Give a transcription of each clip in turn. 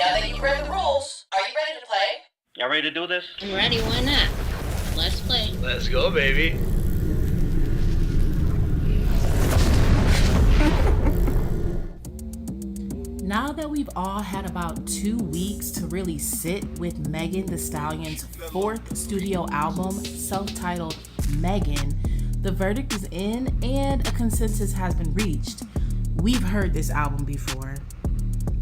Now that you've read the rules, are you ready to play? Y'all ready to do this? I'm ready, why not? Let's play. Let's go, baby. Now that we've all had about 2 weeks to really sit with Megan Thee Stallion's 4th studio album, self-titled Megan, the verdict is in and a consensus has been reached. We've heard this album before.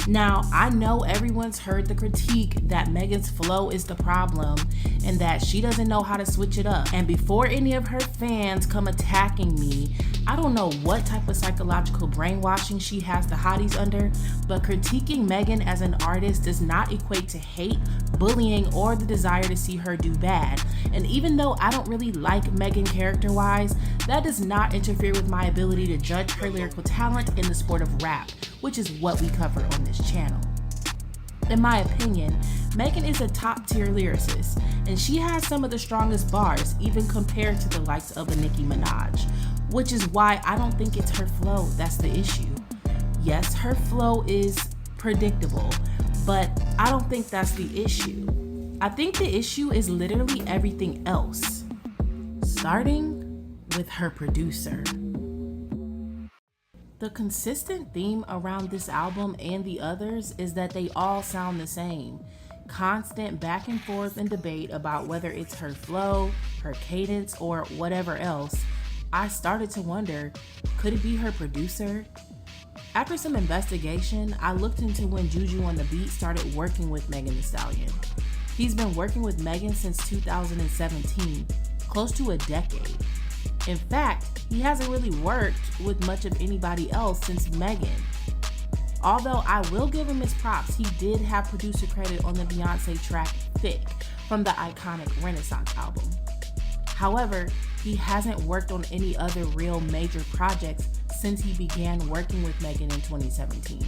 Now, I know everyone's heard the critique that Megan's flow is the problem and that she doesn't know how to switch it up. And before any of her fans come attacking me, I don't know what type of psychological brainwashing she has the hotties under, but critiquing Megan as an artist does not equate to hate, bullying, or the desire to see her do bad. And even though I don't really like Megan character-wise, that does not interfere with my ability to judge her lyrical talent in the sport of rap, which is what we cover on this channel. In my opinion, Megan is a top-tier lyricist, and she has some of the strongest bars, even compared to the likes of a Nickiminaj, which is why I don't think it's her flow that's the issue. Yes, her flow is predictable, but I don't think that's the issue. I think the issue is literally everything else, starting with her producer. The consistent theme around this album and the others is that they all sound the same. Constant back and forth and debate about whether it's her flow, her cadence, or whatever else. I started to wonder, could it be her producer? After some investigation, I looked into when Juju on the Beat started working with Megan Thee Stallion. He's been working with Megan since 2017, close to a decade. In fact, he hasn't really worked with much of anybody else since Megan. Although I will give him his props, he did have producer credit on the Beyonce track Thick from the iconic Renaissance album. However, he hasn't worked on any other real major projects since he began working with Megan in 2017.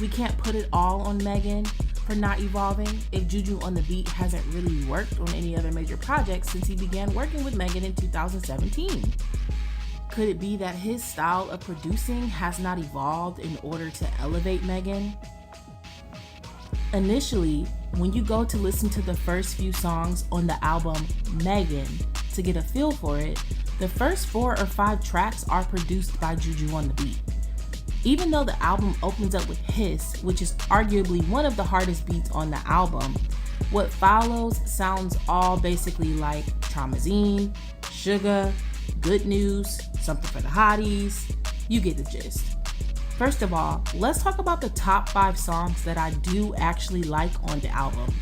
We can't put it all on Megan for not evolving if Juju on the Beat hasn't really worked on any other major projects since he began working with Megan in 2017. Could it be that his style of producing has not evolved in order to elevate Megan? Initially, when you go to listen to the first few songs on the album Megan to get a feel for it, the first 4 or 5 tracks are produced by Juju on the Beat. Even though the album opens up with Hiss, which is arguably one of the hardest beats on the album, what follows sounds all basically like Traumazine, Sugar, Good News, Something for the Hotties. You get the gist. First of all, let's talk about the top 5 songs that I do actually like on the album.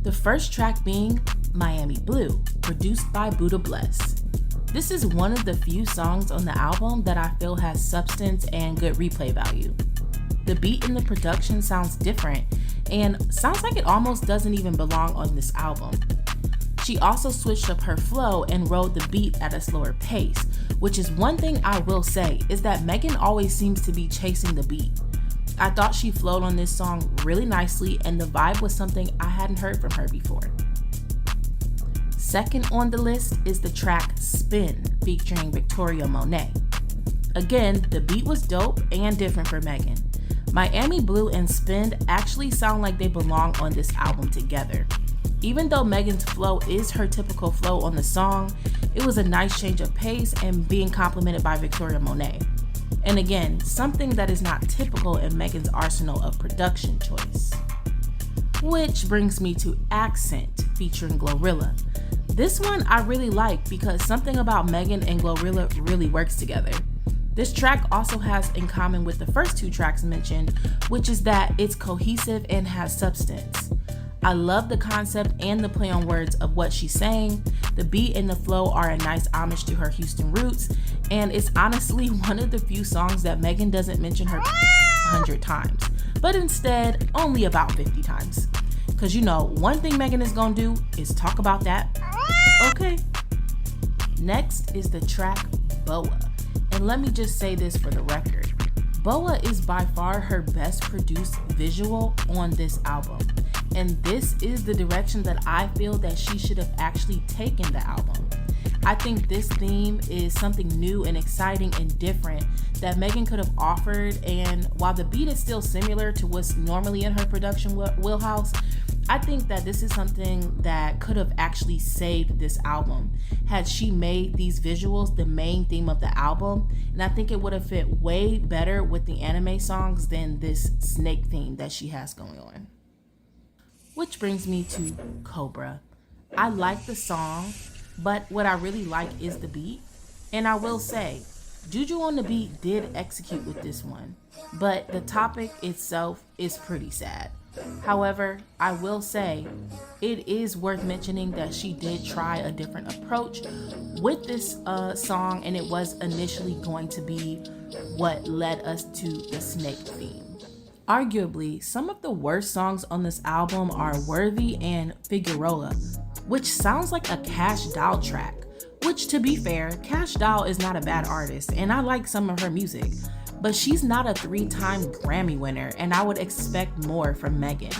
The first track being Miami Blue, produced by Buddha Bless. This is one of the few songs on the album that I feel has substance and good replay value. The beat and the production sounds different and sounds like it almost doesn't even belong on this album. She also switched up her flow and rode the beat at a slower pace, which is one thing I will say is that Megan always seems to be chasing the beat. I thought she flowed on this song really nicely and the vibe was something I hadn't heard from her before. Second on the list is the track Spin featuring Victoria Monet. Again, the beat was dope and different for Megan. Miami Blue and Spin actually sound like they belong on this album together. Even though Megan's flow is her typical flow on the song, it was a nice change of pace and being complimented by Victoria Monet. And again, something that is not typical in Megan's arsenal of production choice. Which brings me to Accent featuring Glorilla. This one I really like because something about Megan and Glorilla really works together. This track also has in common with the first 2 tracks mentioned, which is that it's cohesive and has substance. I love the concept and the play on words of what she's saying. The beat and the flow are a nice homage to her Houston roots, and it's honestly one of the few songs that Megan doesn't mention her 100 times, but instead only about 50 times. Cause you know, one thing Megan is gonna do is talk about that. Okay. Next is the track Boa. And let me just say this for the record. Boa is by far her best produced visual on this album. And this is the direction that I feel that she should have actually taken the album. I think this theme is something new and exciting and different that Megan could have offered, and while the beat is still similar to what's normally in her production wheelhouse, I think that this is something that could have actually saved this album had she made these visuals the main theme of the album, and I think it would have fit way better with the anime songs than this snake theme that she has going on. Which brings me to Cobra. I like the song, but what I really like is the beat, and I will say, Juju on the beat did execute with this one, but the topic itself is pretty sad. However, I will say it is worth mentioning that she did try a different approach with this song, and it was initially going to be what led us to the snake theme. Arguably, some of the worst songs on this album are Worthy and Figueroa, which sounds like a Cash Doll track, which, to be fair, Cash Doll is not a bad artist, and I like some of her music. But she's not a 3-time Grammy winner, and I would expect more from Megan.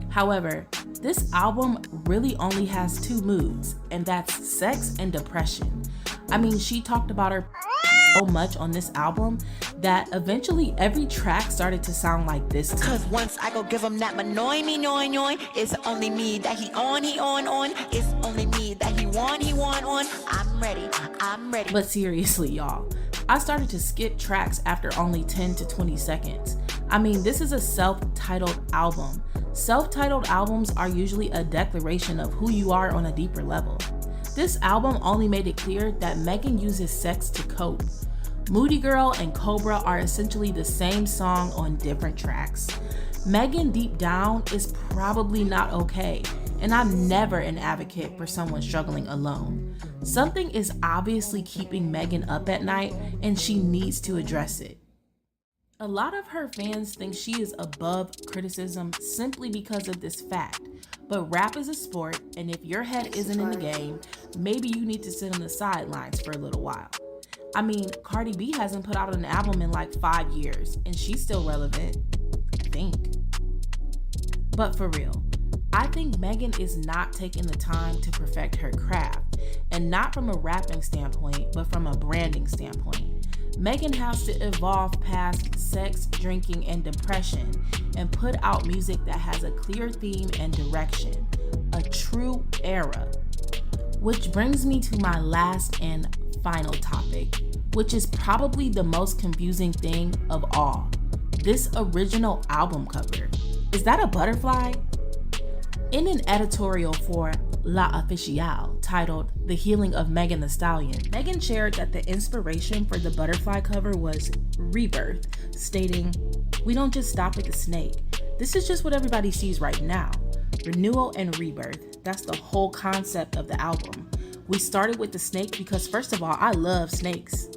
However, this album really only has 2 moods, and that's sex and depression. I mean, she talked about her so much on this album that eventually every track started to sound like this. Cause once I go give him that manoy me noin noin, it's only me that he on, it's only me that he want on. I'm ready. But seriously, y'all, I started to skip tracks after only 10 to 20 seconds. I mean, this is a self-titled album. Self-titled albums are usually a declaration of who you are on a deeper level. This album only made it clear that Megan uses sex to cope. Moody Girl and Cobra are essentially the same song on different tracks. Megan deep down is probably not okay, and I'm never an advocate for someone struggling alone. Something is obviously keeping Megan up at night, and she needs to address it. A lot of her fans think she is above criticism simply because of this fact, but rap is a sport, and if your head isn't in the game, maybe you need to sit on the sidelines for a little while. I mean, Cardi B hasn't put out an album in like 5 years, and she's still relevant, I think. But for real, I think Megan is not taking the time to perfect her craft, and not from a rapping standpoint, but from a branding standpoint. Megan has to evolve past sex, drinking, and depression and put out music that has a clear theme and direction, a true era. Which brings me to my last and final topic, which is probably the most confusing thing of all. This original album cover. Is that a butterfly? In an editorial for La Officielle titled The Healing of Megan Thee Stallion, Megan shared that the inspiration for the butterfly cover was rebirth, stating, "We don't just stop at the snake. This is just what everybody sees right now. Renewal and rebirth. That's the whole concept of the album. We started with the snake because, first of all, I love snakes.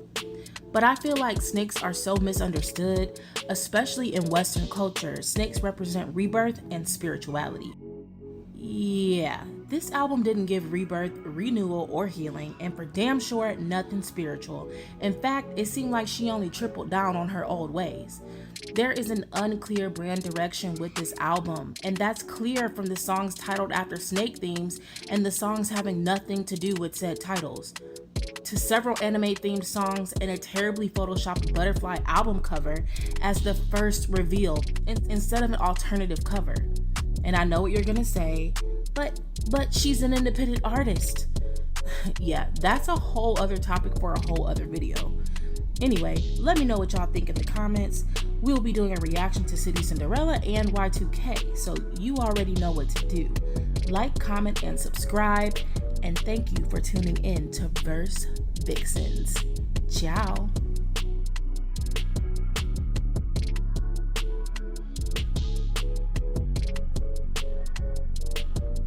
But I feel like snakes are so misunderstood, especially in Western culture. Snakes represent rebirth and spirituality." Yeah, this album didn't give rebirth, renewal, or healing, and for damn sure, nothing spiritual. In fact, it seemed like she only tripled down on her old ways. There is an unclear brand direction with this album, and that's clear from the songs titled after snake themes and the songs having nothing to do with said titles, to several anime-themed songs and a terribly photoshopped butterfly album cover as the first reveal instead of an alternative cover. And I know what you're gonna say, but she's an independent artist. Yeah, that's a whole other topic for a whole other video. Anyway, let me know what y'all think in the comments. We'll be doing a reaction to City Cinderella and Y2K, so you already know what to do. Like, comment, and subscribe, and thank you for tuning in to Verse Vixens. Ciao.